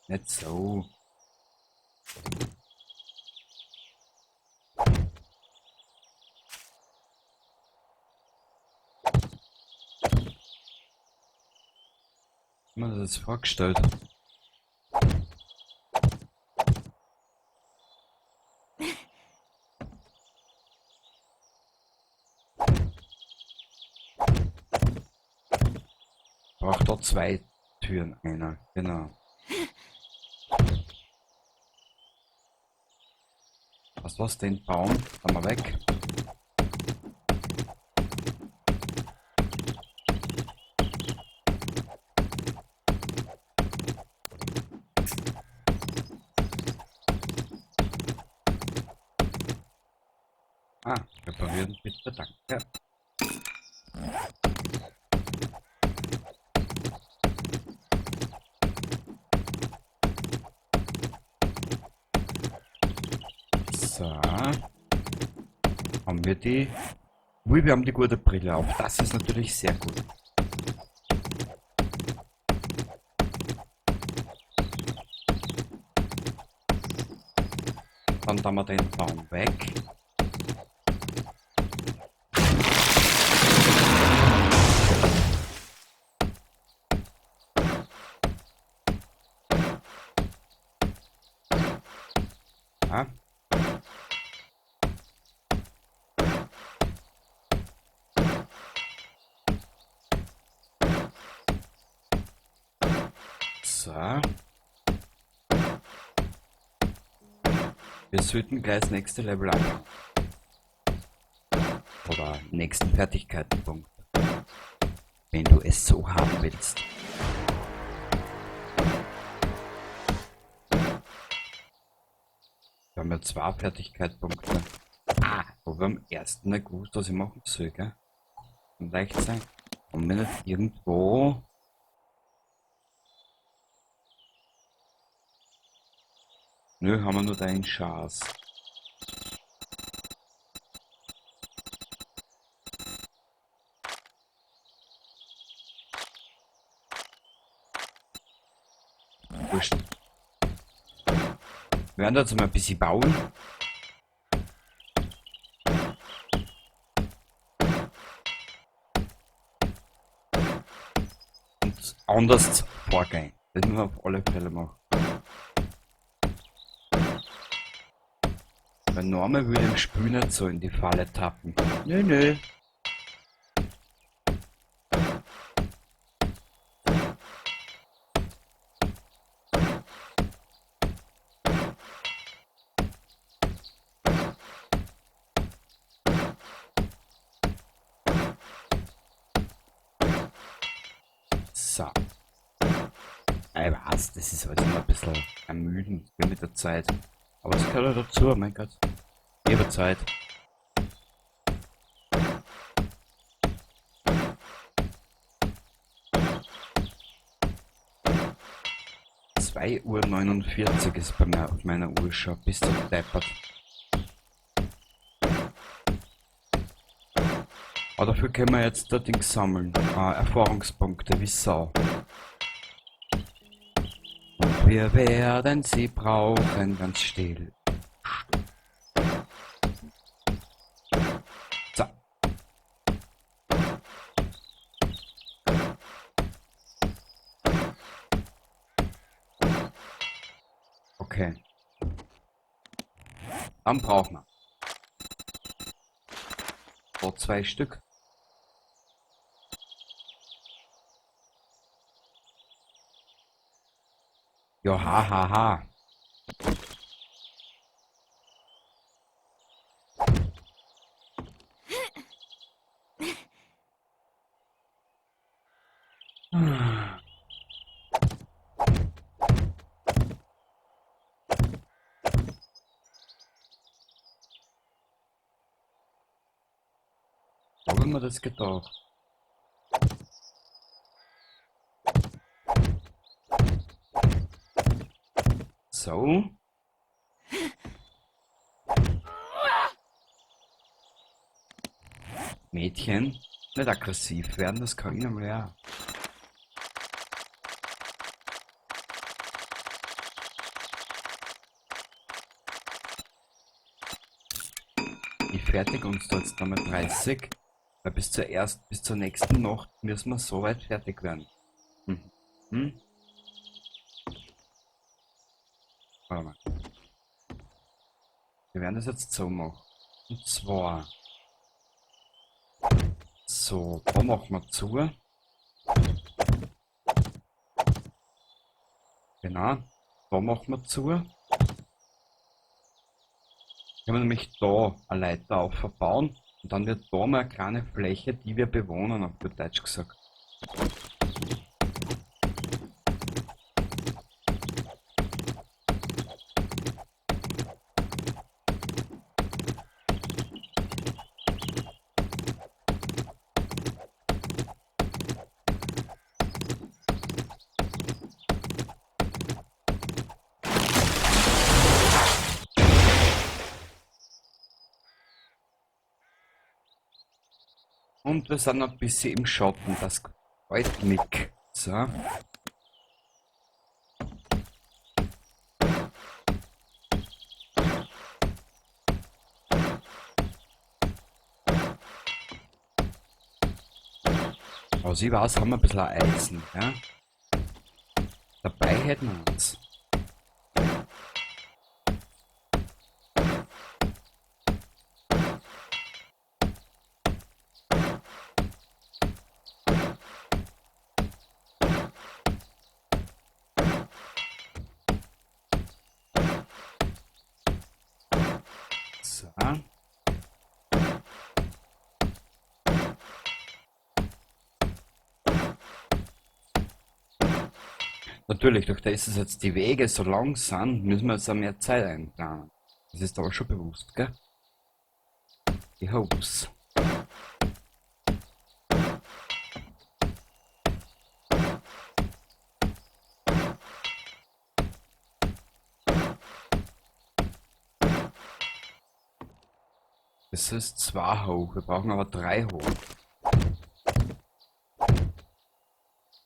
Nicht so. Ich hab mir das jetzt vorgestellt. Braucht da zwei Türen, einer, genau. Was, den Baum? Haben wir weg. Ah, reparieren bitte, danke. So. Haben wir die? Ui, wir haben die gute Brille auf. Das ist natürlich sehr gut. Dann tun wir den Baum weg. Ja. So. Wir sollten gleich das nächste Level anfangen. Oder nächsten Fertigkeitenpunkt. Wenn du es so haben willst. Wir haben ja zwei Fertigkeitspunkte. Ah, wo wir am ersten nicht gewusst, was ich machen soll, gell? Kann leicht sein. Haben wir nicht irgendwo... Nö, haben wir nur da einen Chance. Wurscht. Wir werden jetzt mal ein bisschen bauen. Und anders vorgehen. Das müssen wir auf alle Fälle machen. Weil Norma will im Spiel nicht so in die Falle tappen. Nö, nö. So. Ich weiß, das ist alles immer ein bisschen ermüdend mit der Zeit. Aber es gehört auch dazu, mein Gott. Ihre Zeit. Zwei Uhr 49 ist bei mir auf meiner Uhr schon. Bist du deppert. Aber dafür können wir jetzt das Ding sammeln. Erfahrungspunkte wie Sau. Und wir werden sie brauchen, ganz still. So. Okay. Dann brauchen wir. So, zwei Stück. Ja, ha. Wo haben wir das gedacht? So. Mädchen, nicht aggressiv werden, das kann ich einmal ja. fertig uns da jetzt nochmal 30. Weil bis zur nächsten Nacht müssen wir so weit fertig werden. Mhm. Hm? Warte mal. Wir werden das jetzt so machen. Und zwar. So, da machen wir zu. Genau. Da machen wir zu. Können wir nämlich da eine Leiter auf verbauen. Und dann wird da mal eine kleine Fläche, die wir bewohnen, auf gut Deutsch gesagt. Und wir sind noch ein bisschen im Schatten, das gefällt mich. So. Also ich weiß, haben wir ein bisschen Eisen, ja. Dabei hätten wir uns. So. Natürlich, durch das es jetzt die Wege so lang sind, müssen wir jetzt auch mehr Zeit einplanen. Das ist aber schon bewusst, gell? Ich hope's. Das ist 2 hoch, wir brauchen aber 3 hoch.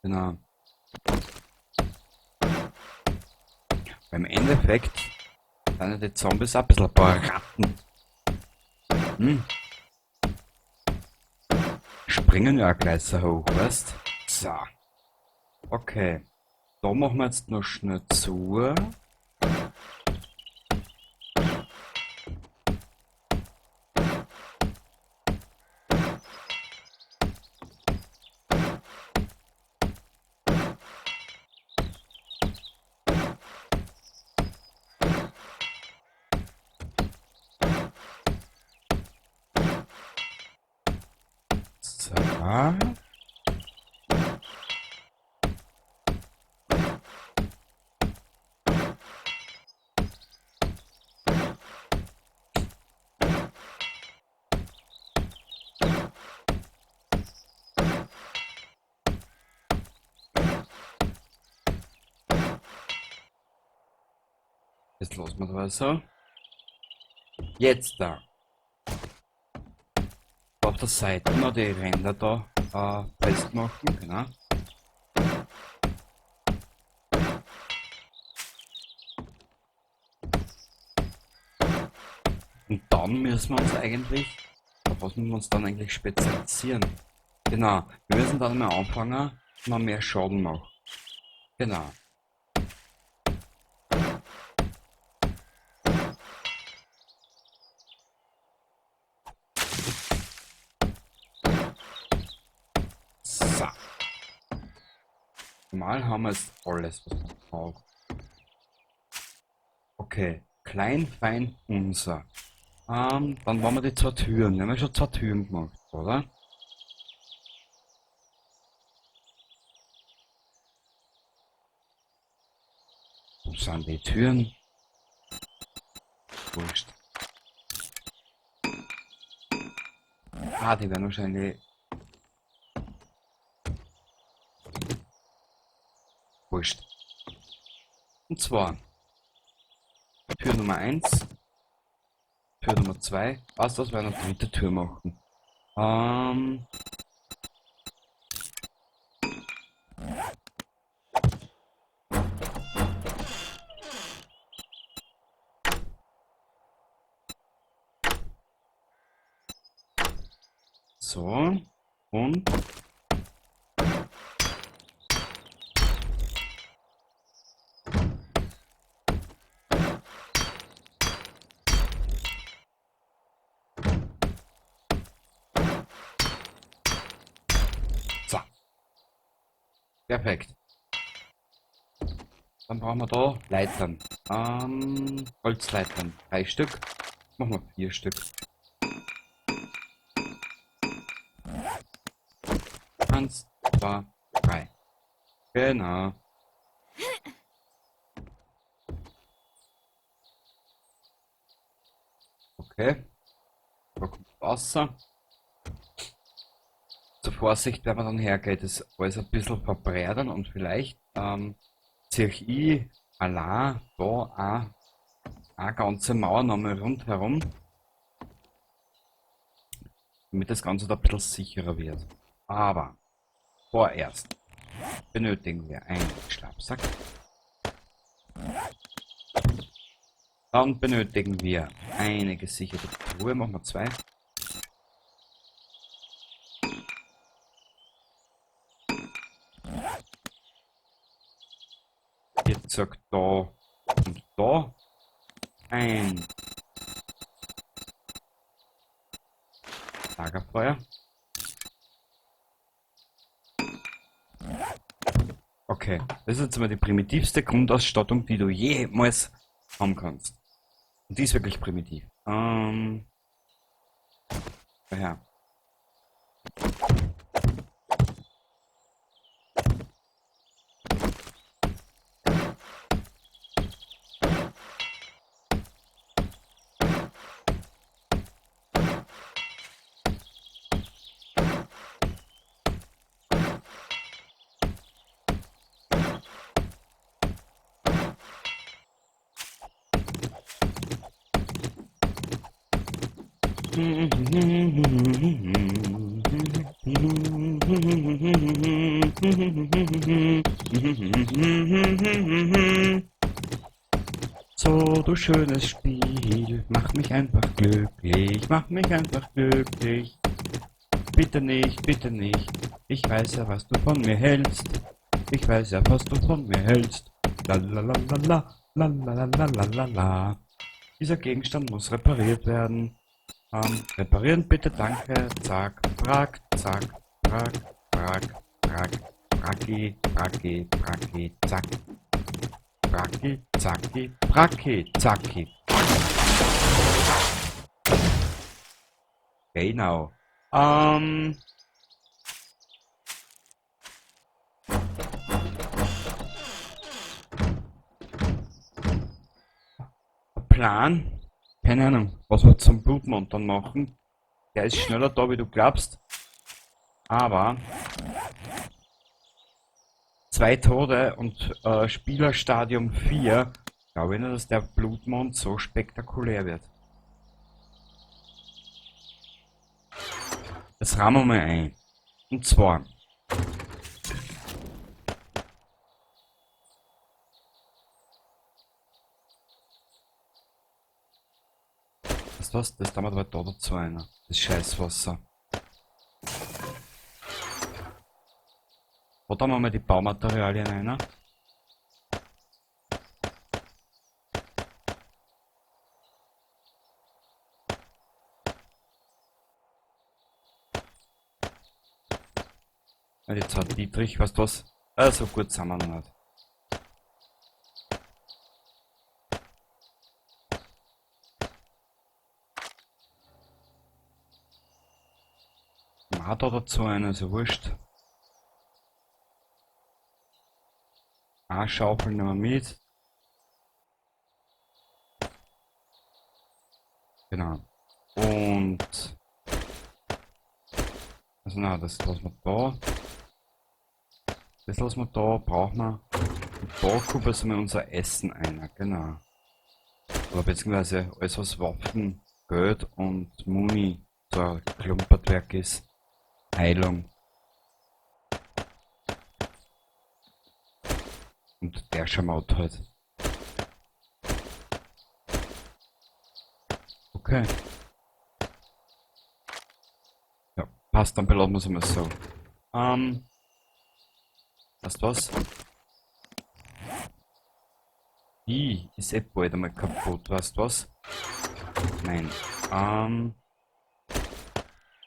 Genau. Beim Endeffekt sind ja die Zombies auch ein bisschen ein paar Ratten. Hm? Springen ja auch gleich so hoch, weißt? So. Okay. Da machen wir jetzt noch schnell zu. So. Jetzt lassen wir das so. Jetzt da. Auf der Seite noch die Ränder da festmachen, genau. Und dann müssen wir uns eigentlich, auf was müssen wir uns dann eigentlich spezialisieren? Genau, wir müssen dann mal anfangen, mal mehr Schaden machen. Genau. So. Mal haben wir jetzt alles, was wir brauchen. Okay, klein, fein, unser. Dann waren wir die 2 Türen. Wir haben ja schon 2 Türen gemacht, oder? Wo sind die Türen? Wurscht. Ah, die werden wahrscheinlich. Wurscht. Und zwar Tür Nummer 1, Tür Nummer 2. Was, das wir eine dritte Tür machen. So. Und. So. Perfekt. Dann brauchen wir da Leitern. Holzleitern. 3 Stück. Machen wir 4 Stück. 1, 2, 3. Genau. Okay. Da kommt Wasser. Zur Vorsicht, wenn man dann hergeht, ist alles ein bisschen verbreitern und vielleicht ziehe ich allein da auch eine ganze Mauer nochmal rundherum, damit das Ganze da ein bisschen sicherer wird. Aber vorerst benötigen wir einen Schlafsack. Dann benötigen wir eine gesicherte Truhe, machen wir 2. Jetzt sagt da und da ein Lagerfeuer. Okay, das ist jetzt mal die primitivste Grundausstattung, die du jemals haben kannst. Und die ist wirklich primitiv. Daher. So, du schönes Spiel, mach mich einfach glücklich, mach mich einfach glücklich. Bitte nicht, bitte nicht. Ich weiß ja, was du von mir hältst. Ich weiß ja, was du von mir hältst. La la la la la, la la la la la la. Dieser Gegenstand muss repariert werden. Reparieren bitte, danke. Zack, brack, zack, brack, brack, brack, bracki, bracki, bracki, zack. Bracki, zacki, bracki, zacki. Genau. Plan? Keine Ahnung, was wir zum Blutmond dann machen. Der ist schneller da, wie du glaubst. Aber 2 Tode und Spielerstadium 4, glaube ich nicht, dass der Blutmond so spektakulär wird. Das rahmen wir mal ein. Und zwar. Was? Das tun wir da dazu einer. Das Scheißwasser. Da tun wir mal die Baumaterialien rein. Jetzt hat Dietrich, weißt du was? So gut sind wir noch nicht. Hat da dazu einen, also wurscht. Schaufeln nehmen wir mit. Genau. Und also na, das lassen wir da. Das lassen wir da, brauchen wir. Und da kuppeln wir unser Essen ein, genau. Oder beziehungsweise alles was Waffen, Geld und Muni so ein Klumpertwerk ist. Heilung. Und der Schamaut halt. Okay. Ja, Passt, dann beladen wir es einmal so. Weißt du was? Die ist eh bald einmal kaputt, weißt du was? Nein.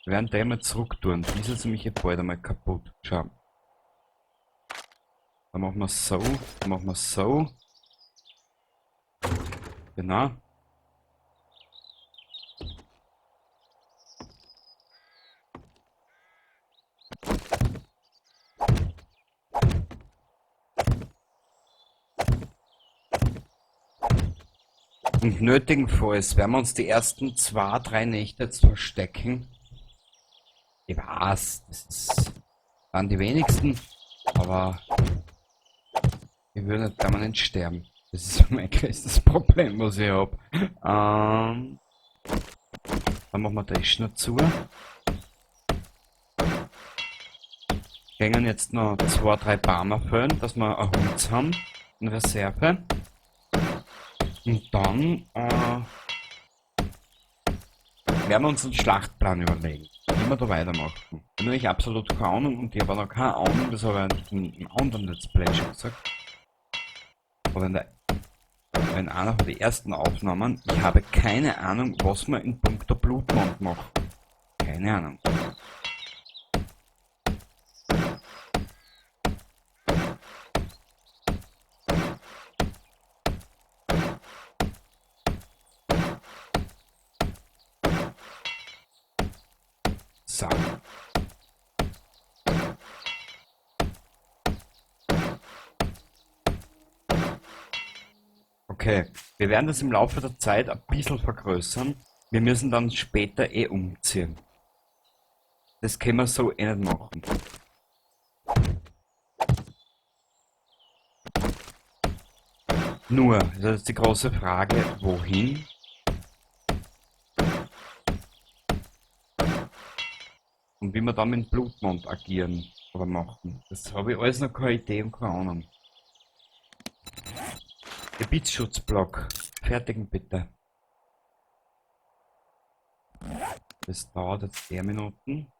Wir werden da einmal zurück tun. Die ist jetzt nämlich eh bald einmal kaputt. Schau. Dann machen wir es so. Dann machen wir es so. Genau. Und nötigenfalls werden wir uns die ersten 2, 3 Nächte jetzt verstecken. Ich weiß, das waren die wenigsten, aber ich würde nicht permanent sterben. Das ist mein größtes Problem, was ich habe. Dann machen wir das schnell zu. Gängen jetzt noch 2, 3 Barmer füllen, dass wir ein Holz haben in Reserve. Und dann werden wir uns einen Schlachtplan überlegen, wie wir da weitermachen. Ich habe nämlich absolut keine Ahnung und ich habe auch noch keine Ahnung, das habe ich im anderen Let's Play schon gesagt. Aber in einer von den ersten Aufnahmen, ich habe keine Ahnung, was wir in puncto Blutmond machen. Keine Ahnung. So. Okay, wir werden das im Laufe der Zeit ein bisschen vergrößern. Wir müssen dann später eh umziehen. Das können wir so eh nicht machen. Nur, das ist die große Frage, wohin? Und wie wir dann mit Blutmond agieren oder machen. Das habe ich alles noch keine Idee und keine Ahnung. Gebietsschutzblock. Fertigen bitte. Das dauert jetzt 10 Minuten.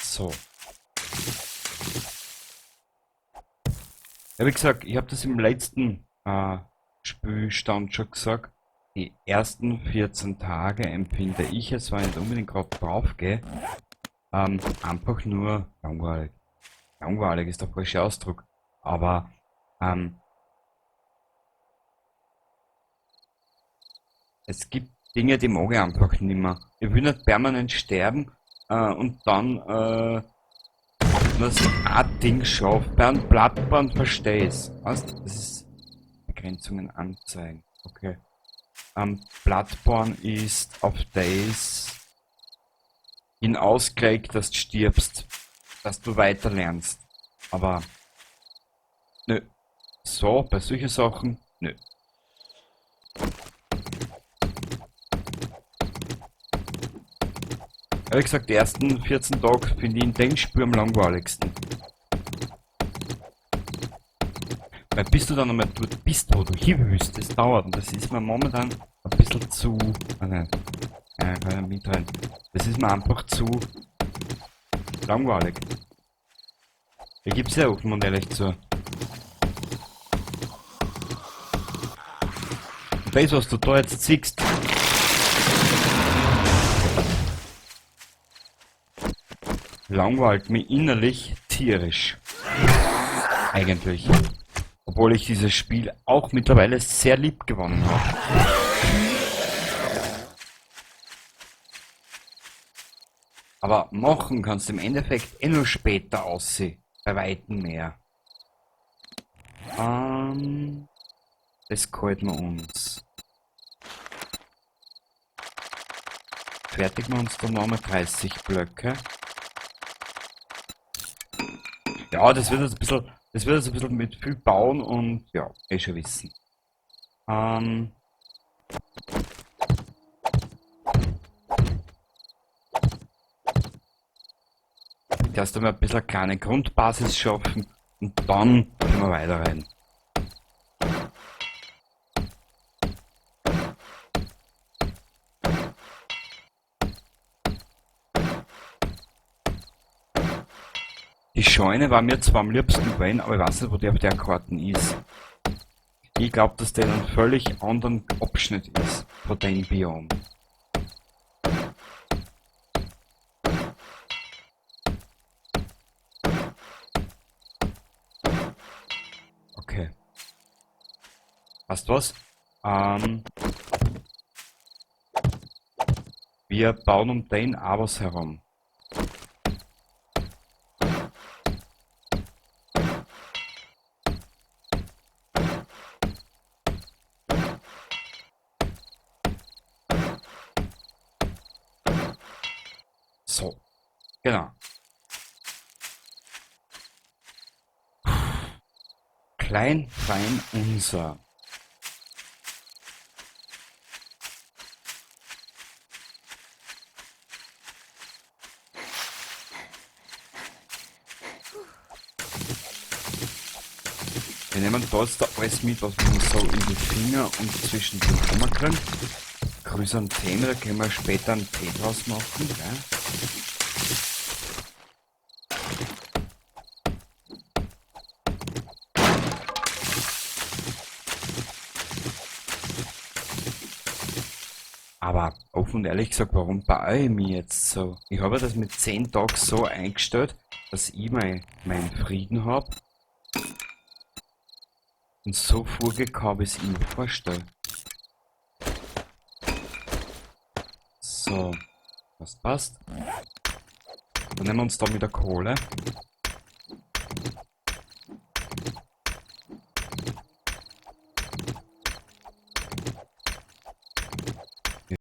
So. Ja, wie gesagt, ich habe das im letzten Spielstand schon gesagt. Die ersten 14 Tage empfinde ich es, weil ich nicht unbedingt gerade drauf gehe, einfach nur langweilig. Langweilig ist der falsche Ausdruck. Aber es gibt Dinge, die mag ich einfach nicht mehr. Ich will nicht permanent sterben und dann nur so ein Ding schafft. Bei einem Plattband verstehe ich es. Weißt du, das ist Begrenzungen anzeigen. Okay. Bloodborne ist auf das hin ausgelegt, dass du stirbst, dass du weiter lernst. Aber nö. So, bei solchen Sachen, nö. Wie gesagt, die ersten 14 Tage finde ich in dem Spiel am langweiligsten. Weil bis du dann einmal dort bist, wo du hin willst, das dauert. Und das ist mir momentan ein bisschen zu... nein, ich kann ja mitrein. Das ist mir einfach zu langweilig. Ich gebe sehr offen und ehrlich zu. Und das, was du da jetzt siehst, langweilt mich innerlich tierisch. Eigentlich. Obwohl ich dieses Spiel auch mittlerweile sehr lieb gewonnen habe. Aber machen kannst du im Endeffekt eh nur später aussehen. Bei Weitem mehr. Das gehalten wir uns. Fertigen wir uns dann nochmal 30 Blöcke. Ja, das wird jetzt ein bisschen mit viel bauen und ja, eh schon wissen. Ähm, erst einmal ein bisschen eine kleine Grundbasis schaffen und dann können wir weiter rein. Die Scheune war mir zwar am liebsten gewesen, aber ich weiß nicht, wo die auf der Karten ist. Ich glaube, dass der in einem völlig anderen Abschnitt ist von dem Biom. Okay. Weißt du was? Wir bauen um den auch was herum. So, genau. Klein, fein, unser. Wir nehmen da jetzt da alles mit, was wir so in die Finger und zwischen den Armen kriegen. Chrysantheme, da können wir später einen Tee draus machen. Gell? Aber offen und ehrlich gesagt, warum baue ich mich jetzt so? Ich habe das mit 10 Tagen so eingestellt, dass ich meinen Frieden habe. Und so vorgekommen, wie ich es mir vorstelle. So, das passt. Dann nehmen wir uns da wieder Kohle.